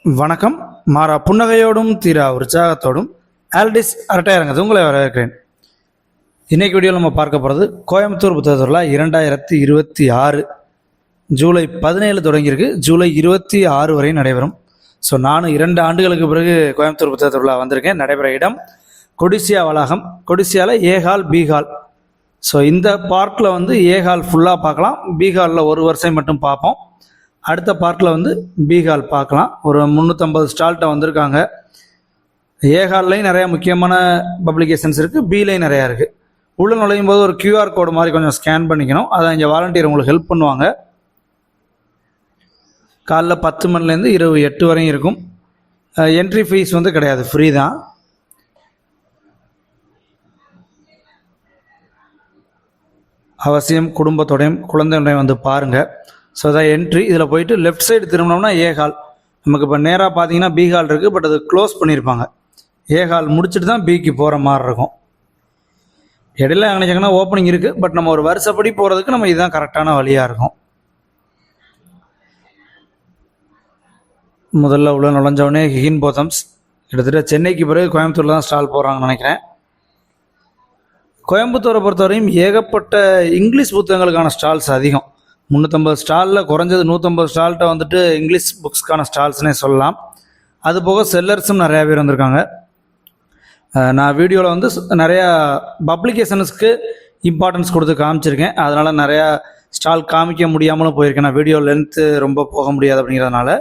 வணக்கம். மாறா புன்னகையோடும் தீரா உற்சாகத்தோடும் ஆல்டிஸ் அரட்டையரங்கது உங்களை வரவேற்கிறேன். இன்னைக்கு வீடியோவில் நம்ம பார்க்க போகிறது கோயம்புத்தூர் புத்தக திருவிழா 2026 ஜூலை 17 தொடங்கியிருக்கு. ஜூலை 26 வரை நடைபெறும். ஸோ நானும் 2 ஆண்டுகளுக்கு பிறகு கோயம்புத்தூர் புத்தக திருவிழா வந்திருக்கேன். நடைபெற இடம் கொடிசியா வளாகம். கொடிசியாவில் ஏ ஹால், பி ஹால். ஸோ இந்த பார்க்கில் வந்து ஏ ஹால் ஃபுல்லாக பார்க்கலாம். பி ஹாலில் ஒரு வருஷம் மட்டும் பார்ப்போம். அடுத்த பார்க்கில் பி ஹால் பார்க்கலாம். ஒரு 350 ஸ்டால்கிட்ட வந்திருக்காங்க. ஏ ஹால்லையும் நிறையா முக்கியமான பப்ளிகேஷன்ஸ் இருக்குது, பிலையும் நிறையா இருக்குது. உள்ளே நுழையும் போது ஒரு கியூஆர் கோடு மாதிரி கொஞ்சம் ஸ்கேன் பண்ணிக்கணும். அதை இங்கே வாலண்டியர் உங்களுக்கு ஹெல்ப் பண்ணுவாங்க. காலைல 10 மணிலேருந்து இரவு 8 வரையும் இருக்கும். என்ட்ரி ஃபீஸ் கிடையாது, ஃப்ரீ தான். அவசியம் குடும்பத்தோடையும் குழந்தையோடையும் பாருங்கள். ஸோ அதான் என்ட்ரி. இதில் போயிட்டு லெஃப்ட் சைடு திரும்பினோம்னா ஏ ஹால். நமக்கு இப்போ நேராக பார்த்தீங்கன்னா பி ஹால் இருக்குது, பட் அது க்ளோஸ் பண்ணியிருப்பாங்க. ஏ ஹால் முடிச்சுட்டு தான் பிக்கு போகிற மாதிரி இருக்கும். இடையில நினைச்சாங்கன்னா ஓப்பனிங் இருக்குது, பட் நம்ம ஒரு வருஷப்படி போகிறதுக்கு நம்ம இதுதான் கரெக்டான வழியாக இருக்கும். முதல்ல உள்ள நுழைஞ்சவொடனே ஹிகின் போத்தம்ஸ். கிட்டத்தட்ட சென்னைக்கு பிறகு கோயம்புத்தூரில் தான் ஸ்டால் போடுறாங்கன்னு நினைக்கிறேன். கோயம்புத்தூரை பொறுத்தவரையும் ஏகப்பட்ட இங்கிலீஷ் புத்தகங்களுக்கான ஸ்டால்ஸ் அதிகம். 350 ஸ்டாலில் குறைஞ்சது 150 ஸ்டால்கிட்ட இங்கிலீஷ் புக்ஸ்க்கான ஸ்டால்ஸ்னே சொல்லலாம். அது போக செல்லர்ஸும் நிறையா பேர் வந்திருக்காங்க. நான் வீடியோவில் நிறையா பப்ளிகேஷன்ஸ்க்கு இம்பார்ட்டன்ஸ் கொடுத்து காமிச்சிருக்கேன். அதனால் நிறையா ஸ்டால் காமிக்க முடியாமலும் போயிருக்கேன். நான் வீடியோ லென்த்து ரொம்ப போக முடியாது அப்படிங்கிறதுனால.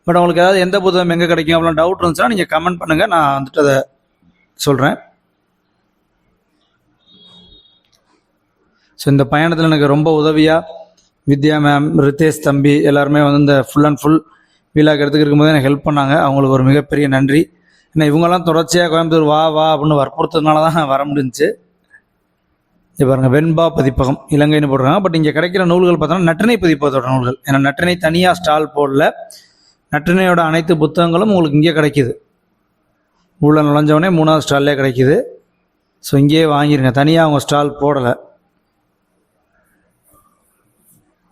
பட் உங்களுக்கு ஏதாவது எந்த புத்தகம் எங்கே கிடைக்கும் அப்படிலாம் டவுட் இருந்துச்சுன்னா நீங்கள் கமெண்ட் பண்ணுங்கள், நான் அதை சொல்கிறேன். ஸோ இந்த பயணத்தில் எனக்கு ரொம்ப உதவியாக வித்யா மேம், ரித்தேஷ் தம்பி எல்லாருமே இந்த ஃபுல் அண்ட் ஃபுல் வீலாக எடுத்துக்கிட்டு இருக்கும்போது எனக்கு ஹெல்ப் பண்ணாங்க. அவங்களுக்கு ஒரு மிகப்பெரிய நன்றி. ஏன்னா இவங்கெல்லாம் தொடர்ச்சியாக கோயம்புத்தூர் வா வா அப்படின்னு வற்புறுத்ததுனால தான் வர முடிஞ்சிச்சு. இப்போ பாருங்கள், வெண்பா பதிப்பகம் இலங்கைன்னு போடுறாங்க. பட் இங்கே கிடைக்கிற நூல்கள் பார்த்தோன்னா நற்றினை பதிப்பகத்தோட நூல்கள். ஏன்னா நற்றினை தனியாக ஸ்டால் போடல. நற்றினையோட அனைத்து புத்தகங்களும் உங்களுக்கு இங்கே கிடைக்கிது. உள்ள நுழைஞ்சவொடனே 3வது ஸ்டால்லே கிடைக்கிது. ஸோ இங்கேயே வாங்கிருங்க, தனியாக அவங்க ஸ்டால் போடலை.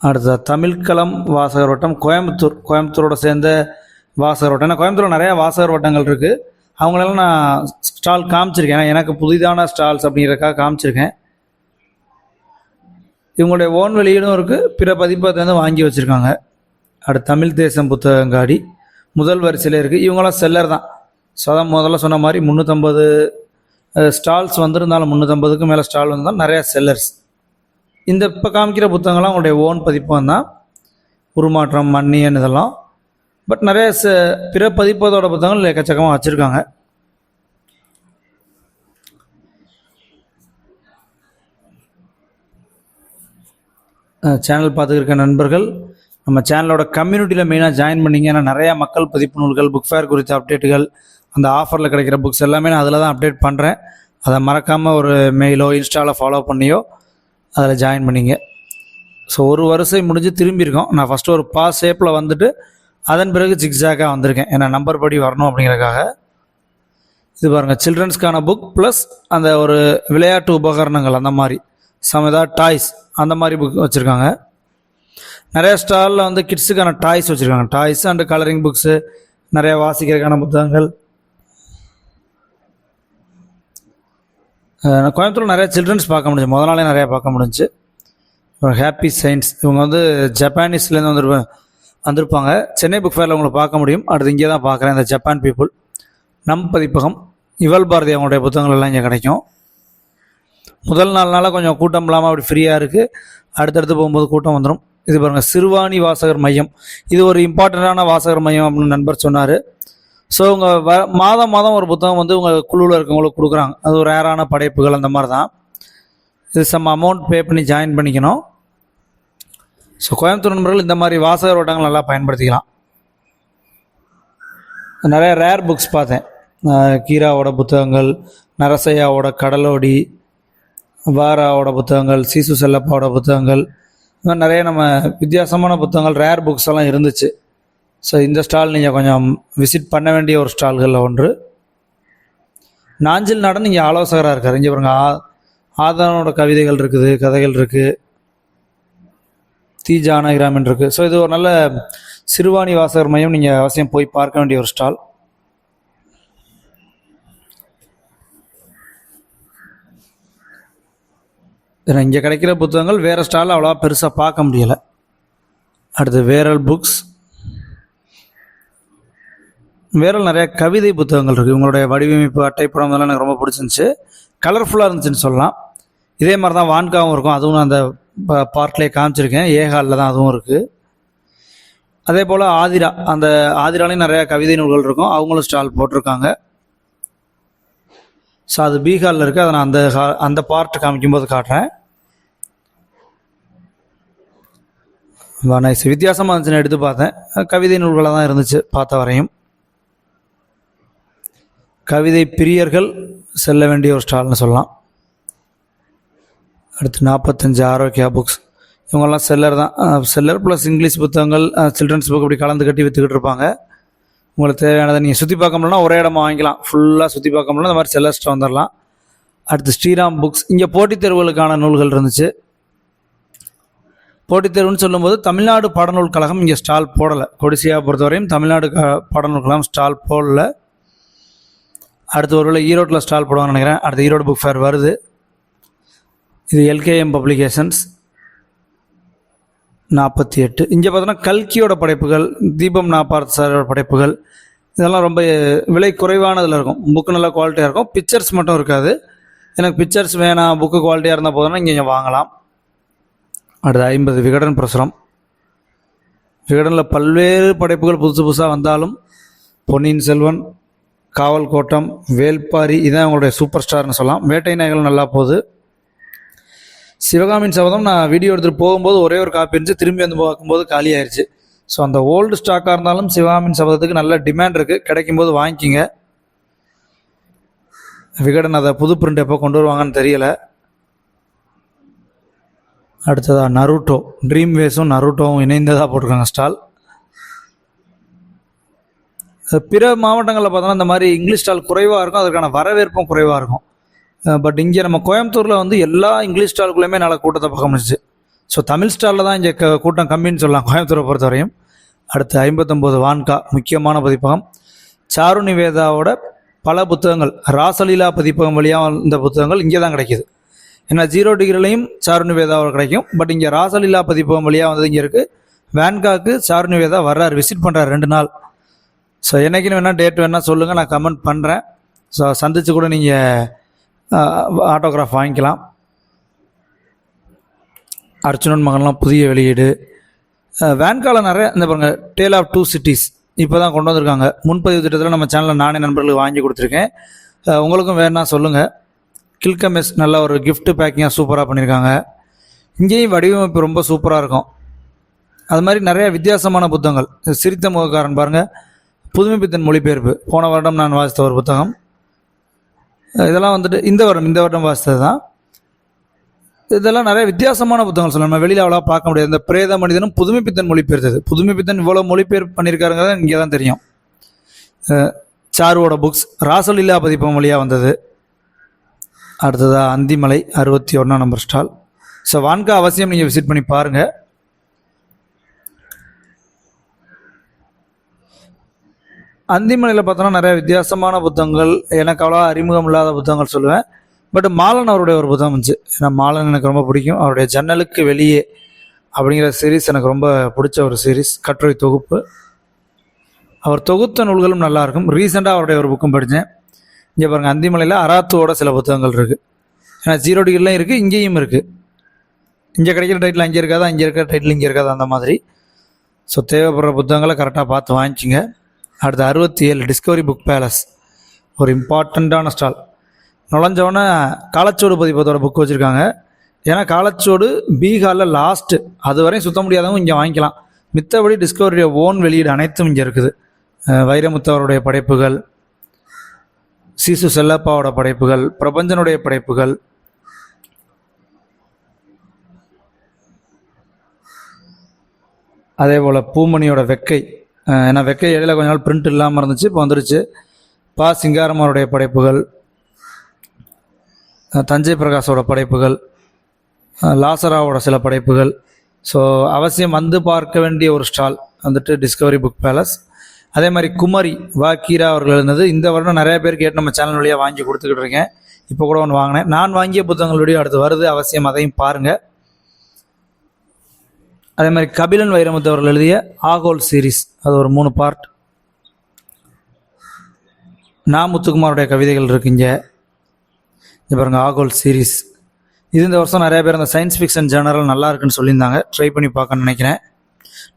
அடுத்த தமிழ்களம் வாசகர் வட்டம் கோயம்புத்தூரோட சேர்ந்த வாசகர் வட்டம். ஏன்னா கோயம்புத்தூர் நிறையா வாசகர் வட்டங்கள் இருக்குது. அவங்களெல்லாம் நான் ஸ்டால் காமிச்சிருக்கேன். ஏன்னா எனக்கு புதிதான ஸ்டால்ஸ் அப்படிங்கிறதுக்காக காமிச்சிருக்கேன். இவங்களுடைய ஓன் வெளியீடும் இருக்குது, பிற பதிப்பகத்துலேருந்து வாங்கி வச்சுருக்காங்க. அடுத்து தமிழ் தேசம் புத்தகங்காடி முதல் வரிசையில் இருக்குது. இவங்களாம் செல்லர் தான். ஸோ அதான் முதல்ல சொன்ன மாதிரி 350 ஸ்டால்ஸ் வந்திருந்தாலும் 350க்கு மேலே ஸ்டால் வந்தாலும் நிறையா செல்லர்ஸ். இந்த இப்போ காமிக்கிற புத்தகங்கள்லாம் உங்களுடைய ஓன் பதிப்பகம் தான். உருமாற்றம், மன்னியன் இதெல்லாம். பட் நிறைய பிற பதிப்பதோட புத்தகங்கள் எக்கச்சக்கமாக வச்சுருக்காங்க. சேனல் பார்த்துக்கிற நண்பர்கள் நம்ம சேனலோட கம்யூனிட்டியில் மெயினாக ஜாயின் பண்ணிங்க. ஏன்னா நிறையா மக்கள் பதிப்பு நூல்கள், புக் ஃபேர் குறித்த அப்டேட்டுகள், அந்த ஆஃபரில் கிடைக்கிற புக்ஸ் எல்லாமே நான் அதில் தான் அப்டேட் பண்ணுறேன். அதை மறக்காமல் ஒரு மெயிலோ இன்ஸ்டாவில் ஃபாலோ பண்ணியோ அதில் ஜாயின் பண்ணிங்க. ஸோ ஒரு வருஷம் முடிஞ்சு திரும்பியிருக்கோம். நான் ஃபஸ்ட்டு ஒரு பாஸ் ஷேப்பில் அதன் பிறகு ஜிக்ஸாக்காக வந்திருக்கேன். ஏன்னா நம்பர் படி வரணும் அப்படிங்கிறதுக்காக. இது பாருங்கள், சில்ட்ரன்ஸ்க்கான புக் ப்ளஸ் அந்த ஒரு விளையாட்டு உபகரணங்கள், அந்த மாதிரி ஏதாவது டாய்ஸ் அந்த மாதிரி புக் வச்சுருக்காங்க. நிறைய ஸ்டாலில் கிட்ஸுக்கான டாய்ஸ் வச்சுருக்காங்க. டாய்ஸ் அண்டு கலரிங் புக்ஸு, நிறையா வாசிக்கிறதுக்கான புத்தகங்கள். கோயம்புத்தூர் நிறையா சில்ட்ரன்ஸ் பார்க்க முடிஞ்சு, முதல் நாளே நிறையா பார்க்க முடிஞ்சு. ஹாப்பி சயின்ஸ் இவங்க ஜப்பானீஸ்லேருந்து வந்திருப்பாங்க. சென்னை புக் ஃபேரில் உங்களை பார்க்க முடியும். அடுத்து இங்கே தான் பார்க்குறேன், இந்த ஜப்பான் பீப்புள். நம் பதிப்பகம் இவள் பாரதி அவங்களுடைய புத்தகங்கள் எல்லாம் இங்கே கிடைக்கும். முதல் நாள்னால கொஞ்சம் கூட்டம் இல்லாமல் அப்படி ஃப்ரீயாக இருக்குது. அடுத்தடுத்து போகும்போது கூட்டம் வந்துடும். இது பாருங்கள், சிறுவாணி வாசகர் மையம். இது ஒரு இம்பார்ட்டண்ட்டான வாசகர் மையம் அப்படின்னு நண்பர் சொன்னார். ஸோ உங்கள் மாதம் ஒரு புத்தகம் உங்கள் குழுவில் இருக்கவங்களுக்கு கொடுக்குறாங்க. அது ஒரு ரேரான படைப்புகள் அந்த மாதிரி தான். இது சம் அமௌண்ட் பே பண்ணி ஜாயின் பண்ணிக்கணும். ஸோ கோயம்புத்தூர் நண்பர்கள் இந்த மாதிரி வாசகர் வட்டங்கள் நல்லா பயன்படுத்திக்கலாம். நிறைய ரேர் புக்ஸ் பார்த்தேன். கீராவோட புத்தகங்கள், நரசையாவோட கடலோடி, வாராவோட புத்தகங்கள், சீசு செல்லப்பாவோட புத்தகங்கள், இந்த மாதிரி நிறைய நம்ம வித்தியாசமான புத்தகங்கள், ரேர் புக்ஸ் எல்லாம் இருந்துச்சு. ஸோ இந்த ஸ்டால் நீங்கள் கொஞ்சம் விசிட் பண்ண வேண்டிய ஒரு ஸ்டால்களில் ஒன்று. நாஞ்சில் நாடன் இங்கே ஆலோசகராக இருக்கார். இங்கே பாருங்க, ஆதனோட கவிதைகள் இருக்குது, கதைகள் இருக்குது. தி ஜானகிராமன் இருக்குது. ஸோ இது ஒரு நல்ல சிறுவாணி வாசகர் மையம், நீங்கள் அவசியம் போய் பார்க்க வேண்டிய ஒரு ஸ்டால். இங்கே கிடைக்கிற புத்தகங்கள் வேறு ஸ்டாலில் அவ்வளோவா பெருசாக பார்க்க முடியலை. அடுத்து வேரல் புக்ஸ். வேரல் நிறைய கவிதை புத்தகங்கள் இருக்குது. இவங்களுடைய வடிவமைப்பு அட்டைப்படம் இதெல்லாம் எனக்கு ரொம்ப பிடிச்சிருந்துச்சு, கலர்ஃபுல்லாக இருந்துச்சுன்னு சொல்லலாம். இதே மாதிரி தான் வான்காவும் இருக்கும், அதுவும் நான் அந்த பார்ட்லேயே காமிச்சிருக்கேன். ஏகாலில் தான் அதுவும் இருக்குது. அதே போல் ஆதிரா, அந்த ஆதிராலையும் நிறையா கவிதை நூல்கள் இருக்கும், அவங்களும் ஸ்டால் போட்டிருக்காங்க. ஸோ அது பீகாரில் இருக்குது, அதை நான் அந்த பார்ட் காமிக்கும்போது காட்டுறேன். நைஸ், வித்தியாசமாக இருந்துச்சுன்னு எடுத்து பார்த்தேன். கவிதை நூல்களாக தான் இருந்துச்சு பார்த்த வரையும். கவிதை பிரியர்கள் செல்ல வேண்டிய ஒரு ஸ்டால்னு சொல்லலாம். அடுத்து 45 ஆரோக்கியா புக்ஸ். இவங்கெல்லாம் செல்லர் தான், செல்லர் ப்ளஸ் இங்கிலீஷ் புத்தகங்கள், சில்ட்ரன்ஸ் புக் இப்படி கலந்து கட்டி விற்றுக்கிட்டு இருப்பாங்க. உங்களுக்கு தேவையானதை நீங்கள் சுற்றி பார்க்க முடியலன்னா ஒரே இடமா வாங்கிக்கலாம். ஃபுல்லாக சுற்றி பார்க்க முடியல இந்த மாதிரி செல்லர்ஸ்ட்டு வந்துடலாம். அடுத்து ஸ்ரீராம் புக்ஸ். இங்கே போட்டித் தேர்வுகளுக்கான நூல்கள் இருந்துச்சு. போட்டித் தேர்வுன்னு சொல்லும்போது தமிழ்நாடு பாடநூல் கழகம் இங்கே ஸ்டால் போடலை. கொடிசியா பொறுத்தவரையும் தமிழ்நாடு பாடநூல் கழகம் ஸ்டால் போடல. அடுத்து ஒருவேளை ஈரோட்டில் ஸ்டால் போடுவாங்கன்னு நினைக்கிறேன். அடுத்து ஈரோடு புக் ஃபேர் வருது. இது எல்கேஎம் பப்ளிகேஷன்ஸ் 48. இங்கே பார்த்தோன்னா கல்கியோட படைப்புகள், தீபம் நாப்பார்த் சாரோட படைப்புகள், இதெல்லாம் ரொம்ப விலை குறைவானதில் இருக்கும். புக்கு நல்லா குவாலிட்டியாக இருக்கும், பிக்சர்ஸ் மட்டும் இருக்காது. எனக்கு பிக்சர்ஸ் வேணாம், புக்கு குவாலிட்டியாக இருந்தால் போதும்னா இங்கே வாங்கலாம். அடுத்து 50 விகடன் பிரசுரம். விகடனில் பல்வேறு படைப்புகள் புதுசு புதுசாக வந்தாலும் பொன்னியின் செல்வன், காவல் கோட்டம், வேல்பாரி இதான் அவங்களுடைய சூப்பர் ஸ்டார்னு சொல்லலாம். வேட்டை நாய்கள் நல்லா போகுது. சிவகாமியின் சபதம் நான் வீடியோ எடுத்துகிட்டு போகும்போது ஒரே ஒரு காப்பி இருந்துச்சு, திரும்பி வந்து பார்க்கும்போது காலி ஆயிடுச்சு. ஸோ அந்த ஓல்டு ஸ்டாக்காக இருந்தாலும் சிவகாமியின் சபதத்துக்கு நல்ல டிமாண்ட் இருக்குது, கிடைக்கும்போது வாங்கிக்கிங்க. விகடன் அதை புது பிரிண்ட் எப்போ கொண்டு வருவாங்கன்னு தெரியலை. அடுத்ததாக நருட்டோ, ட்ரீம் வேஸும் நருட்டோவும் இணைந்ததாக போட்டிருக்காங்க ஸ்டால். பிற மாவட்டங்களில் பார்த்தோன்னா இந்த மாதிரி இங்கிலீஷ் ஸ்டால் குறைவாக இருக்கும், அதற்கான வரவேற்பும் குறைவாக இருக்கும். பட் இங்கே நம்ம கோயம்புத்தூரில் வந்து எல்லா இங்கிலீஷ் ஸ்டாலுக்குள்ளேயுமே நல்ல கூட்டத்தை பார்க்க முடிஞ்சிச்சு. ஸோ தமிழ் ஸ்டாலில் தான் இங்கே கூட்டம் கம்மின்னு சொல்லலாம் கோயம்புத்தூரை பொறுத்தவரையும். அடுத்து 59 வான்கா, முக்கியமான பதிப்பகம். சாரு நிவேதாவோட பல புத்தகங்கள் ராசலீலா பதிப்பகம் வழியாக இந்த புத்தகங்கள் இங்கே தான் கிடைக்கிது. ஏன்னா 0 டிகிரிலையும் சாரு நிவேதாவோட கிடைக்கும், பட் இங்கே ராசலீலா பதிப்பகம் வழியாக வந்து இங்கே இருக்குது. வேன்காக்கு சாரு நிவேதா வர்றாரு, விசிட் பண்ணுறாரு 2 நாள். ஸோ என்றைக்குன்னு வேணால் டேட் வேணால் சொல்லுங்கள், நான் கமெண்ட் பண்ணுறேன். ஸோ சந்தித்து கூட நீங்கள் ஆட்டோகிராஃப் வாங்கிக்கலாம். அர்ச்சுனன் மகன்லாம் புதிய வெளியீடு. வேன்காவில் நிறைய இந்த பாருங்கள், டேல் ஆஃப் 2 சிட்டிஸ் இப்போ தான் கொண்டு வந்திருக்காங்க. முன்பதிவு திட்டத்தில் நம்ம சேனலில் நானே நண்பர்களுக்கு வாங்கி கொடுத்துருக்கேன். உங்களுக்கும் வேணா சொல்லுங்கள். கில்கமெஸ் நல்ல ஒரு கிஃப்ட் பேக்கிங்காக சூப்பராக பண்ணியிருக்காங்க. இங்கேயும் வடிவமைப்பு ரொம்ப சூப்பராக இருக்கும். அது மாதிரி நிறைய வித்தியாசமான புத்தகங்கள். சிரித்த முகக்காரன் பாருங்கள், புதுமைப்பித்தன் மொழிபெயர்ப்பு போன வருடம் நான் வாசித்த ஒரு புத்தகம். இதெல்லாம் வந்துட்டு இந்த வருடம் வாசித்தது தான். இதெல்லாம் நிறைய வித்தியாசமான புத்தகங்கள் சொல்லலாம், நம்ம வெளியில் அவ்வளோ பார்க்க முடியாது. இந்த பிரேத மனிதனும் புதுமைப்பித்தன் மொழிபெயர்த்தது. புதுமைப்பித்தன் இவ்வளோ மொழிபெயர்ப்பு பண்ணியிருக்காருங்கிறத இங்கே தான் தெரியும். சாருவோட புக்ஸ் ராசலீலா பதிப்பகம் வழியாக வந்தது. அடுத்ததாக அந்திமலை 61 நம்பர் ஸ்டால். ஸோ வான்கா அவசியம் நீங்கள் விசிட் பண்ணி பாருங்கள். அந்திமலையில் பார்த்தோன்னா நிறைய வித்தியாசமான புத்தகங்கள், எனக்கு அவ்வளோ அறிமுகம் இல்லாத புத்தகங்கள் சொல்லுவேன். பட் மாலன் அவருடைய ஒரு புத்தகம் இருந்துச்சு. ஏன்னா மாலன் எனக்கு ரொம்ப பிடிக்கும். அவருடைய ஜன்னலுக்கு வெளியே அப்படிங்கிற சீரீஸ் எனக்கு ரொம்ப பிடிச்ச ஒரு சீரீஸ், கட்டுரை தொகுப்பு. அவர் தொகுத்த நூல்களும் நல்லாயிருக்கும். ரீசெண்டாக அவருடைய ஒரு புக்கும் படித்தேன். இங்கே பாருங்கள், அந்திமலையில் அராத்துவோட சில புத்தகங்கள் இருக்குது. ஏன்னா 0 டிகிரிலையும் இருக்குது, இங்கேயும் இருக்குது. இங்கே கிடைக்கிற டைட்டில் அங்கே இருக்காதா, இங்கே இருக்கிற டைட்டில் இங்கே இருக்காதா, அந்த மாதிரி. ஸோ தேவைப்படுற புத்தகங்களை கரெக்டாக பார்த்து வாங்கிச்சிங்க. அடுத்து 67 டிஸ்கவரி புக் பேலஸ், ஒரு இம்பார்ட்டண்ட்டான ஸ்டால். நுழைஞ்சவொடனே காலச்சோடு பதிப்பத்தோட புக் வச்சுருக்காங்க. ஏன்னா காலச்சோடு பீகாரில் லாஸ்ட்டு, அது வரையும் சுத்த முடியாதவங்க இங்கே வாங்கிக்கலாம். மித்தபடி டிஸ்கவரியோட ஓன் வெளியீடு அனைத்தும் இங்கே இருக்குது. வைரமுத்தவருடைய படைப்புகள், சீசு செல்லப்பாவோட படைப்புகள், பிரபஞ்சனுடைய படைப்புகள், அதே போல் பூமணியோட வெக்கை. ஏன்னா வெக்கை இடையில கொஞ்ச நாள் பிரிண்ட் இல்லாமல் இருந்துச்சு, இப்போ வந்துருச்சு. பா சிங்காரமாருடைய படைப்புகள், தஞ்சை பிரகாஷோட படைப்புகள், லாசராவோட சில படைப்புகள். ஸோ அவசியம் வந்து பார்க்க வேண்டிய ஒரு ஸ்டால் வந்துட்டு டிஸ்கவரி புக் பேலஸ். அதே மாதிரி குமரி வாக்கீரா அவர்கள் இருந்தது. இந்த வருடம் நிறைய பேர் கேட்டு நம்ம சேனல் வழியாக வாங்கி கொடுத்துக்கிட்டு இருக்கேன். இப்போ கூட ஒன்று வாங்கினேன். நான் வாங்கிய புத்தகங்கள் வீடியோ அடுத்து வருது, அவசியம் அதையும் பாருங்கள். அதே மாதிரி கபிலன் வைரமுத்து அவர்கள் எழுதிய ஆகோல் சீரீஸ், அது ஒரு 3 பார்ட். முத்துக்குமாருடைய கவிதைகள் இருக்குங்க. இங்கே பாருங்கள், ஆகோல் சீரீஸ். இது இந்த வருஷம் நிறைய பேர் அந்த சயின்ஸ் ஃபிக்ஷன் ஜேர்னல் நல்லா இருக்குன்னு சொல்லியிருந்தாங்க. ட்ரை பண்ணி பார்க்கணும்னு நினைக்கிறேன்.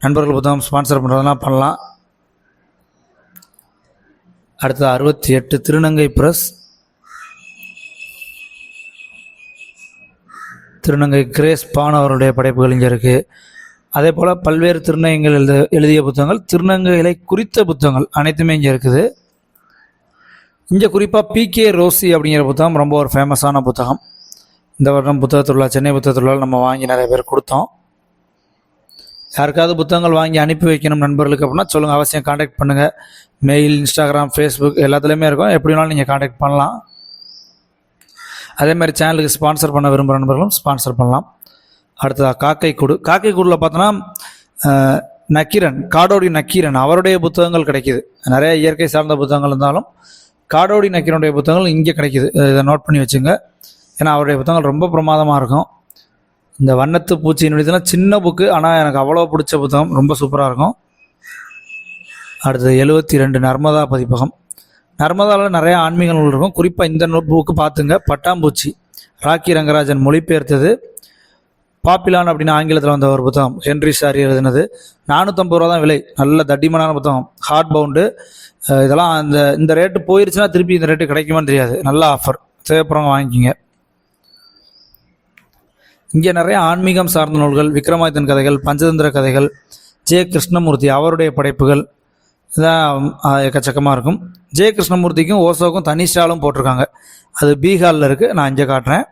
நண்பர்கள் புத்தகம் ஸ்பான்சர் பண்ணுறதுலாம் பண்ணலாம். அடுத்தது 68 திருநங்கை பிரஸ், திருநங்கை கிரேஸ் பான் அவருடைய படைப்புகள் இங்கே இருக்குது. அதே போல் பல்வேறு திருநங்கைகள் எழுதிய புத்தகங்கள், திருநங்கைகளை குறித்த புத்தகங்கள் அனைத்துமே இங்கே இருக்குது. இங்கே குறிப்பாக PK ரோசி அப்படிங்கிற புத்தகம் ரொம்ப ஒரு ஃபேமஸான புத்தகம். இந்த வருடம் புத்தக திருவிழா, சென்னை புத்தக திருவிழாவில் நம்ம வாங்கி நிறைய பேர் கொடுத்தோம். யாருக்காவது புத்தகங்கள் வாங்கி அனுப்பி வைக்கணும் நண்பர்களுக்கு அப்படின்னா சொல்லுங்கள், அவசியம் காண்டாக்ட் பண்ணுங்கள். மெயில், இன்ஸ்டாகிராம், ஃபேஸ்புக் எல்லாத்துலேயுமே இருக்கும். எப்படி வேணாலும் நீங்கள் காண்டாக்ட் பண்ணலாம். அதேமாதிரி சேனலுக்கு ஸ்பான்சர் பண்ண விரும்புகிற நண்பர்களும் ஸ்பான்சர் பண்ணலாம். அடுத்ததாக காக்கைக்கூடு. காக்கைக்கூடில் பார்த்தோன்னா நக்கீரன், காடோடி நக்கீரன் அவருடைய புத்தகங்கள் கிடைக்கிது. நிறைய இயற்கை சார்ந்த புத்தகங்கள் இருந்தாலும் காடோடி நக்கீரனுடைய புத்தகங்கள் இங்கே கிடைக்கிது. இதை நோட் பண்ணி வச்சுங்க. ஏன்னா அவருடைய புத்தகங்கள் ரொம்ப பிரமாதமாக இருக்கும். இந்த வண்ணத்து பூச்சியினுடைய சின்ன புக்கு, ஆனால் எனக்கு அவ்வளோ பிடிச்ச புத்தகம், ரொம்ப சூப்பராக இருக்கும். அடுத்தது 72 நர்மதா பதிப்பகம். நர்மதாவில் நிறைய ஆன்மீக நூல் இருக்கும். குறிப்பாக இந்த புக்கு பார்த்துங்க, பட்டாம்பூச்சி, ராக்கி ரங்கராஜன் மொழிபெயர்த்தது. பாப்பிலான் அப்படின்னு ஆங்கிலத்தில் வந்த ஒரு புத்தகம், ஹென்ரி ஷாரி எழுதினது. 450 ரூபா தான் விலை. நல்ல தட்டிமனான புத்தகம், ஹார்ட் பவுண்டு. இதெல்லாம் இந்த ரேட்டு போயிருச்சுன்னா திருப்பி இந்த ரேட்டு கிடைக்குமான்னு தெரியாது. நல்ல ஆஃபர், தேவைப்படுறவங்க வாங்கிக்கிங்க. இங்கே நிறைய ஆன்மீகம் சார்ந்த நூல்கள், விக்ரமாதித்தன் கதைகள், பஞ்சதந்திர கதைகள், ஜே கிருஷ்ணமூர்த்தி அவருடைய படைப்புகள் இதான் எக்கச்சக்கமாக இருக்கும். ஜே கிருஷ்ணமூர்த்திக்கும் ஓசோக்கும் தனி ஸ்டாலும் போட்டிருக்காங்க. அது பீகாரில் இருக்குது. நான் இங்கே காட்டுறேன்.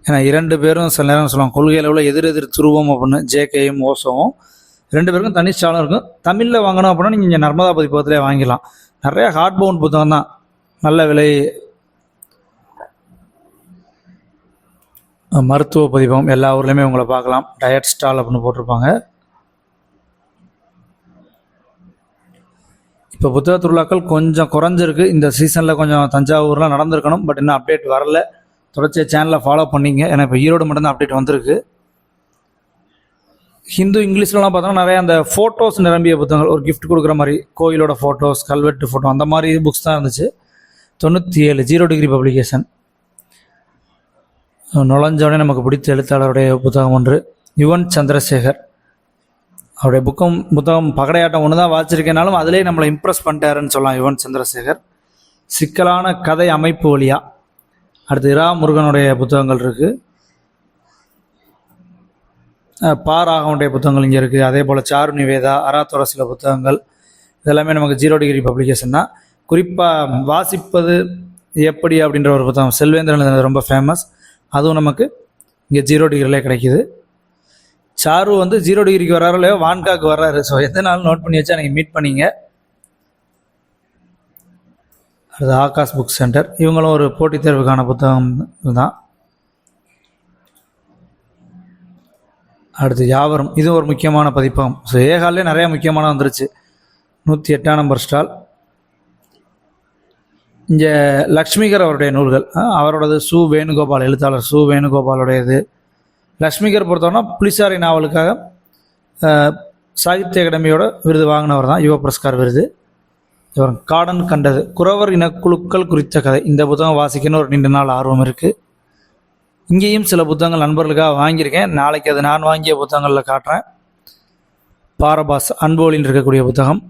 ஏன்னா 2 பேரும் சில நேரம் சொல்லுவாங்க கொள்கை அளவில் எதிர் துருவம் அப்படின்னு, ஜேகேயும் ஓசோவும் 2 பேருக்கும் தனி ஸ்டாலும் இருக்கும். தமிழில் வாங்கணும் அப்படின்னா நீங்கள் இங்கே நர்மதா பதிப்பகத்திலே வாங்கிடலாம். நிறைய ஹார்ட் பவுண்ட் புத்தகம் தான், நல்ல விலை. மருத்துவ பதிப்பகம் எல்லா ஊர்லேயுமே உங்களை பார்க்கலாம். டயட் ஸ்டால் அப்படின்னு போட்டிருப்பாங்க. இப்போ புத்தக திருவிழாக்கள் கொஞ்சம் குறைஞ்சிருக்கு. இந்த சீசனில் கொஞ்சம் தஞ்சாவூர்லாம் நடந்திருக்கணும், பட் இன்னும் அப்டேட் வரல. தொடர்ச்சியாக சேனலில் ஃபாலோ பண்ணிங்க. ஏன்னா இப்போ ஈரோடு மட்டும்தான் அப்டேட் வந்திருக்கு. ஹிந்து இங்கிலீஷ்லலாம் பார்த்தோன்னா நிறைய அந்த ஃபோட்டோஸ் நிரம்பிய புத்தகங்கள், ஒரு கிஃப்ட் கொடுக்குற மாதிரி கோயிலோட ஃபோட்டோஸ், கல்வெட்டு ஃபோட்டோ, அந்த மாதிரி புக்ஸ் தான் இருந்துச்சு. 97 0 டிகிரி பப்ளிகேஷன். நுழைஞ்சோடனே நமக்கு பிடித்த எழுத்தாளருடைய புத்தகம் ஒன்று, யுவன் சந்திரசேகர். அவருடைய புத்தகம் பகடையாட்டம் ஒன்று தான் வாசிச்சிருக்கேனாலும் அதிலே நம்மளை இம்ப்ரெஸ் பண்ணிட்டாருன்னு சொல்லலாம். யுவன் சந்திரசேகர் சிக்கலான கதை அமைப்பு வழியா. அடுத்து இரா முருகனுடைய புத்தகங்கள் இருக்குது. பாராகனுடைய புத்தகங்கள் இங்கே இருக்குது. அதே போல் சாரு நிவேதா, அராத்தோட சில புத்தகங்கள் இதெல்லாமே நமக்கு 0 டிகிரி பப்ளிகேஷன் தான். குறிப்பாக வாசிப்பது எப்படி அப்படின்ற ஒரு புத்தகம் செல்வேந்திரன் ரொம்ப ஃபேமஸ். அதுவும் நமக்கு இங்கே 0 டிகிரிலே கிடைக்கிது. சாரு 0 டிகிரிக்கு வர்றாரோ இல்லையோ வான்காக்கு வர்றாரு. ஸோ எந்த நாளும் நோட் பண்ணி வச்சா நீங்கள் மீட் பண்ணிங்க. அது ஆகாஷ் புக் சென்டர். இவங்களும் ஒரு போட்டித் தேர்வுக்கான புத்தகம் தான். அடுத்து யாவரும், இது ஒரு முக்கியமான பதிப்பகம். ஸோ ஏகாலே நிறையா முக்கியமான வந்துருச்சு. 108 நம்பர் ஸ்டால். இங்கே லக்ஷ்மிகர் அவருடைய நூல்கள், அவரோடது சு வேணுகோபால், எழுத்தாளர் சு வேணுகோபாலுடையது. லக்ஷ்மிகர் பொறுத்தவரைனா புலிசாரி நாவலுக்காக சாகித்ய அகாடமியோட விருது வாங்கினவர் தான், யுவ புரஸ்கார் விருது. இவர் காடன் கண்டது, குறவர் இனக்குழுக்கள் குறித்த கதை. இந்த புத்தகம் வாசிக்கணும் ஒரு நீண்ட நாள் ஆர்வம் இருக்குது. இங்கேயும் சில புத்தகங்கள் நண்பர்களுக்காக வாங்கியிருக்கேன். நாளைக்கு அது நான் வாங்கிய புத்தகங்களில் காட்டுறேன். பாரபாஸ் அன்போலின்னு இருக்கக்கூடிய புத்தகம்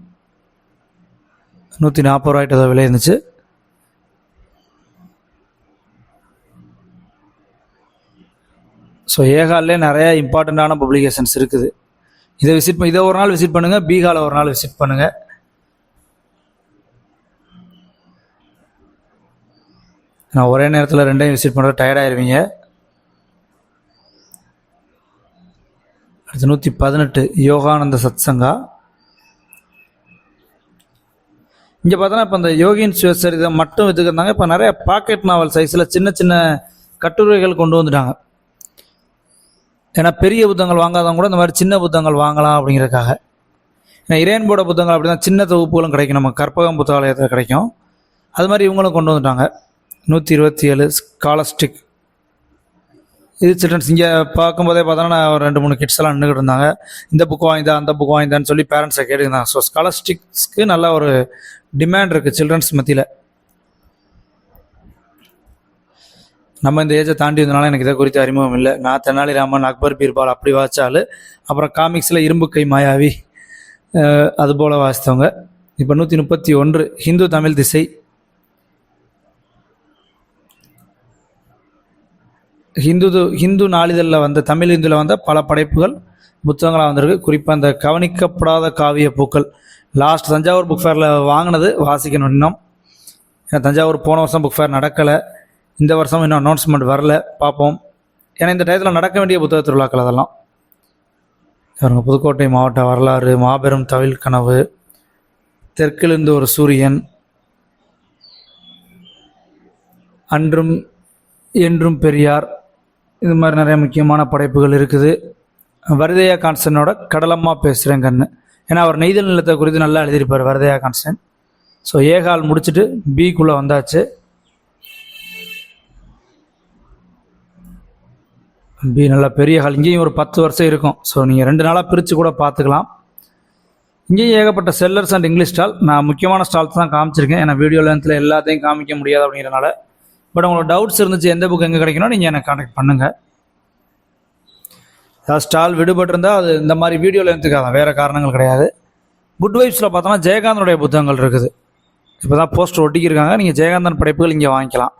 140 ரூபாய்ட்டு ஏதோ விலை இருந்துச்சு. ஸோ ஏகாலே நிறைய இம்பார்ட்டண்ட்டான பப்ளிகேஷன்ஸ் இருக்குது. இதை ஒரு நாள் விசிட் பண்ணுங்கள், பீகாவில் ஒரு நாள் விசிட் பண்ணுங்கள். நான் ஒரே நேரத்தில் 2யும் விசிட் பண்ணுறது டயர்டாயிருவீங்க. அடுத்து 118 யோகானந்த சத்சங்கா. இங்கே பார்த்தோன்னா இப்போ இந்த யோகின் சுயசரிதை மட்டும் வித்துக்கிட்டாங்க. இப்போ நிறைய பாக்கெட் நாவல் சைஸில் சின்ன சின்ன கட்டுரைகள் கொண்டு வந்துட்டாங்க. ஏன்னா பெரிய புத்தகங்கள் வாங்காதவங்க கூட இந்த மாதிரி சின்ன புத்தகங்கள் வாங்கலாம் அப்படிங்கிறதுக்காக. ஏன்னா இறையன்போட புத்தகங்கள் அப்படி தான் சின்ன தொகுப்புகளும் கிடைக்கும், நம்ம கற்பகம் புத்தகாலயத்தில் கிடைக்கும். அது மாதிரி இவங்களும் கொண்டு வந்துட்டாங்க. 127 ஸ்காலஸ்டிக். இது சில்ட்ரன்ஸ். இங்கே பார்க்கும்போதே பார்த்தோன்னா ஒரு 2-3 கிட்ஸ் எல்லாம் நின்றுக்கிட்டு இருந்தாங்க. இந்த புக் வாங்கிதா அந்த புக் வாங்கிதான்னு சொல்லி பேரண்ட்ஸை கேட்டுருந்தாங்க. ஸோ ஸ்காலஸ்டிக்ஸ்க்கு நல்ல ஒரு டிமாண்ட் இருக்குது சில்ட்ரன்ஸ் மத்தியில். நம்ம இந்த ஏஜை தாண்டி வந்தனால எனக்கு இதை குறித்து அறிமுகம் இல்லை. நான் தெனாலிராமன், அக்பர் பீர்பால் அப்படி வாசித்தாள். அப்புறம் காமிக்ஸில் இரும்பு கை மாயாவி அதுபோல் வாசித்தவங்க. இப்போ 131 ஹிந்து தமிழ் திசை. ஹிந்து நாளிதழில் வந்த தமிழ் இந்துவில் வந்த பல படைப்புகள் புத்தகங்களாக வந்திருக்கு. குறிப்பாக அந்த கவனிக்கப்படாத காவிய பூக்கள் லாஸ்ட் தஞ்சாவூர் புக் ஃபேரில் வாங்கினது வாசிக்கணும் இன்னும். ஏன்னா தஞ்சாவூர் போன வருஷம் புக் ஃபேர் நடக்கலை, இந்த வருஷம் இன்னும் அனௌன்ஸ்மெண்ட் வரல, பார்ப்போம். ஏன்னா இந்த டயத்தில் நடக்க வேண்டிய புத்தக திருவிழாக்கள் அதெல்லாம். இவங்க புதுக்கோட்டை மாவட்ட வரலாறு, மாபெரும் தவில் கனவு, தெற்கிலிருந்து ஒரு சூரியன், அன்றும் என்றும் பெரியார், இது மாதிரி நிறைய முக்கியமான படைப்புகள் இருக்குது. வரதையா கான்ஸ்டனோட கடலம்மா பேசுகிறேன் கண்ணு. ஏன்னா அவர் நெய்தல் நிலத்தை குறித்து நல்லா எழுதியிருப்பார் வரதையா கான்ஸ்டன். ஸோ ஏகால் முடிச்சுட்டு பிக்குள்ளே வந்தாச்சு. பி நல்லா பெரிய ஹால். இங்கேயும் ஒரு 10 வருஷம் இருக்கும். ஸோ நீங்கள் 2 நாளாக பிரித்து கூட பார்த்துக்கலாம். இங்கேயும் ஏகப்பட்ட செல்லர்ஸ் அண்ட் இங்கிலீஷ் ஸ்டால். நான் முக்கியமான ஸ்டால்ஸ் தான் காமிச்சிருக்கேன், ஏன்னா வீடியோ லென்த்தில் எல்லாத்தையும் காமிக்க முடியாது அப்படிங்கிறனால. பட் உங்களுக்கு டவுட்ஸ் இருந்துச்சு எந்த புக் எங்கே கிடைக்கணும் நீங்கள் எனக்கு கான்டாக்ட் பண்ணுங்கள். ஏதாவது ஸ்டால் விடுபட்டிருந்தால் அது இந்த மாதிரி வீடியோ லென்த்துக்காக தான், வேறு காரணங்கள் கிடையாது. குட் வைப்ஸில் பார்த்தோன்னா ஜெயகாந்தனுடைய புத்தகங்கள் இருக்குது. இப்போ தான் போஸ்டர் ஒட்டிக்கிருக்காங்க. நீங்கள் ஜெயகாந்தன் படைப்புகள் இங்கே வாங்கிக்கலாம்.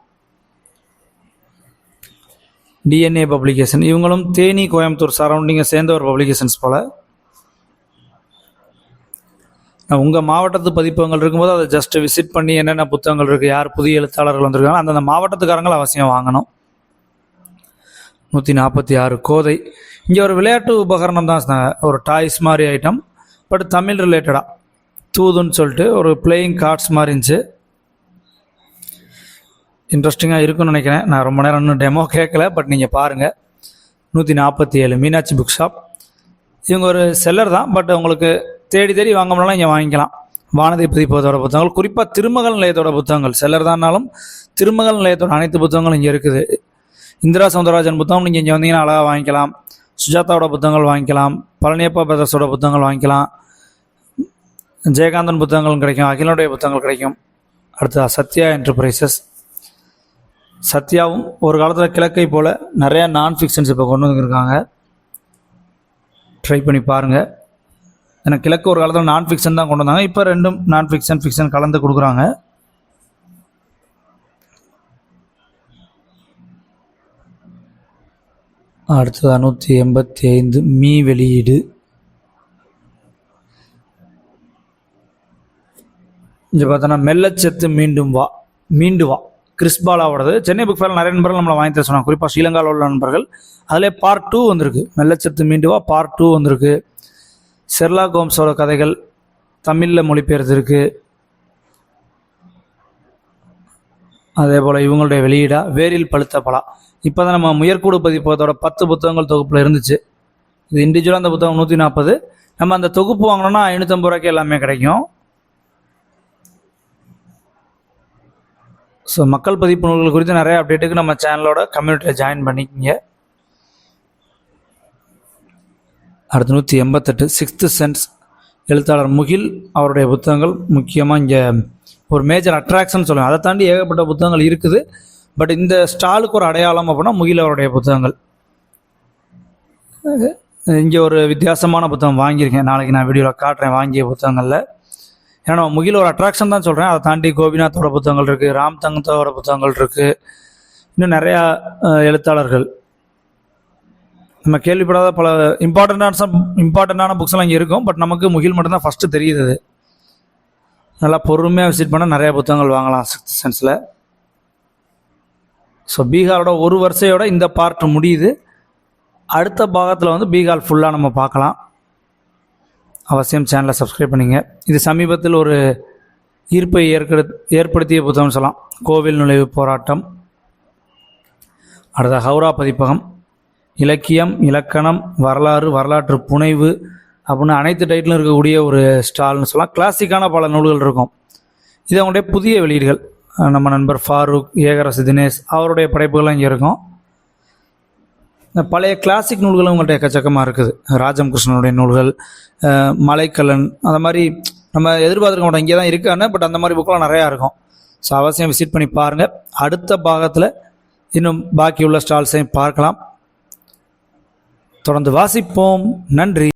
டிஎன்ஏ பப்ளிகேஷன், இவங்களும் தேனி கோயம்புத்தூர் சரௌண்டிங்கை சேர்ந்த ஒரு பப்ளிகேஷன்ஸ் போல். உங்கள் மாவட்டத்து பதிப்பகங்கள் இருக்கும்போது அதை ஜஸ்ட் விசிட் பண்ணி என்னென்ன புத்தகங்கள் இருக்குது, யார் புதிய எழுத்தாளர்கள் வந்திருக்காங்க, அந்தந்த மாவட்டத்துக்காரங்கள் அவசியம் வாங்கணும். 146 கோதை. இங்கே ஒரு விளையாட்டு உபகரணம் தான், ஒரு டாய்ஸ் மாதிரி ஐட்டம், பட் தமிழ் ரிலேட்டடாக தூதுன்னு சொல்லிட்டு ஒரு பிளேயிங் கார்ட்ஸ் மாதிரி இருந்துச்சு. இன்ட்ரெஸ்டிங்காக இருக்குன்னு நினைக்கிறேன். நான் ரொம்ப நேரம் இன்னும் டெமோ கேட்கல, பட் நீங்கள் பாருங்கள். 147 மீனாட்சி புக் ஷாப். இவங்க ஒரு செல்லர் தான், பட் உங்களுக்கு தேடி தேடி வாங்க முடியலாம், இங்கே வாங்கிக்கலாம். வானதி பதிப்பகத்தோட புத்தகங்கள், குறிப்பாக திருமகள் நிலையத்தோட புத்தகங்கள், செல்லர் தான்னாலும் திருமகள் நிலையத்தோட அனைத்து புத்தகங்களும் இங்கே இருக்குது. இந்திரா சௌந்தரராஜன் புத்தகம் நீங்கள் இங்கே வந்தீங்கன்னா அழகாக வாங்கிக்கலாம். சுஜாதாவோட புத்தகங்கள் வாங்கிக்கலாம். பழனியப்பா பிரதர்ஸோட புத்தகங்கள் வாங்கிக்கலாம். ஜெயகாந்தன் புத்தகங்களும் கிடைக்கும், அகிலனுடைய புத்தகங்கள் கிடைக்கும். அடுத்து சத்யா என்டர்பிரைசஸ். சத்யாவும் ஒரு காலத்தில் கிழக்கை போல் நிறையா நான் ஃபிக்ஷன்ஸ் இப்போ கொண்டு வந்துருக்காங்க, ட்ரை பண்ணி பாருங்கள். ஏன்னா கிழக்கு ஒரு காலத்தில் நான் ஃபிக்ஷன் தான் கொண்டு வந்தாங்க, இப்போ ரெண்டும் நான் ஃபிக்ஷன் ஃபிக்ஷன் கலந்து கொடுக்குறாங்க. அடுத்தது 185 மீ வெளியீடு. இங்கே பார்த்தோன்னா மெல்லச்சத்து மீண்டு வா கிறிஸ்பாலாவோடது. சென்னை புக் ஃபேரில் நிறைய நண்பர்கள் நம்மளை வாங்கி தர சொன்னாங்க, குறிப்பாக ஸ்ரீலங்காவில் உள்ள நண்பர்கள். அதிலே பார்ட் 2 வந்திருக்கு, மெல்லச்சத்து மீண்டு வா பார்ட் 2 வந்திருக்கு. ஷெர்லாக் ஹோம்ஸோட கதைகள் தமிழில் மொழிபெயர்த்து இருக்குது. அதே போல் இவங்களுடைய வெளியீடாக வேரில் பழுத்த பலா. இப்போ தான் நம்ம முயற்கூடு பதிப்பகத்தோட 10 புத்தகங்கள் தொகுப்பில் இருந்துச்சு. இது இண்டிவிஜுவலாக அந்த புத்தகம் 140. நம்ம அந்த தொகுப்பு வாங்கினோன்னா 550 ரூபாய்க்கு எல்லாமே கிடைக்கும். ஸோ மக்கள் பதிப்பு நூல்கள் குறித்து நிறைய அப்டேட்டுக்கு நம்ம சேனலோட கம்யூனிட்டியில் ஜாயின் பண்ணிக்கிங்க. அடுத்து 188 சிக்ஸ்த் சென்ஸ். எழுத்தாளர் முகில் அவருடைய புத்தகங்கள் முக்கியமாக இங்கே ஒரு மேஜர் அட்ராக்ஷன் சொல்லுவேன். அதை தாண்டி ஏகப்பட்ட புத்தகங்கள் இருக்குது, பட் இந்த ஸ்டாலுக்கு ஒரு அடையாளம் அப்படின்னா முகில் அவருடைய புத்தகங்கள். இங்கே ஒரு வித்தியாசமான புத்தகம் வாங்கியிருக்கேன், நாளைக்கு நான் வீடியோவில் காட்டுறேன் வாங்கிய புத்தகங்களில். ஏன்னா நம்ம முகில் ஒரு அட்ராக்ஷன் தான் சொல்கிறேன். அதை தாண்டி கோபிநாத்தோட புத்தகங்கள் இருக்குது, ராம் தங்கத்தோட புத்தகங்கள் இருக்குது, இன்னும் நிறையா எழுத்தாளர்கள் நம்ம கேள்விப்படாத பல இம்பார்ட்டண்ட்டான புக்ஸ்லாம் இங்கே இருக்கும். பட் நமக்கு முகில் மட்டும்தான் ஃபஸ்ட்டு தெரியுது. அது நல்லா பொறுமையாக விசிட் பண்ணால் நிறையா புத்தகங்கள் வாங்கலாம் சிக்ஸ்த் சென்ஸில். ஸோ பீகாரோட ஒரு வருஷையோட இந்த பார்ட் முடியுது. அடுத்த பாகத்தில் வந்து பீகார் ஃபுல்லாக நம்ம பார்க்கலாம். அவசியம் சேனலை சப்ஸ்கிரைப் பண்ணிங்க. இது சமீபத்தில் ஒரு ஈர்ப்பை ஏற்படுத்திய புத்தகம்னு சொல்லலாம், கோவில் நுழைவு போராட்டம். அடுத்த ஹவுரா பதிப்பகம். இலக்கியம், இலக்கணம், வரலாறு, வரலாற்று புனைவு அப்படின்னு அனைத்து டைட்டிலும் இருக்கக்கூடிய ஒரு ஸ்டால்னு சொல்லலாம். கிளாசிக்கான பல நூல்கள் இருக்கும். இது அவங்களுடைய புதிய வெளியீடுகள். நம்ம நண்பர் ஃபாரூக், ஏகரசு தினேஷ் அவருடைய படைப்புகள்லாம் இங்கே இருக்கும். இந்த பழைய கிளாசிக் நூல்களும் உங்கள்கிட்ட எக்கச்சக்கமாக இருக்குது. ராஜம் கிருஷ்ணனுடைய நூல்கள், மலைக்கல்லன், அந்த மாதிரி நம்ம எதிர்பார்த்துருக்க மாட்டோம் இங்கே தான் இருக்கான்னு, பட் அந்த மாதிரி புக்கெலாம் நிறையா இருக்கும். ஸோ அவசியம் விசிட் பண்ணி பாருங்கள். அடுத்த பாகத்தில் இன்னும் பாக்கியுள்ள ஸ்டால்ஸையும் பார்க்கலாம். தொடர்ந்து வாசிப்போம். நன்றி.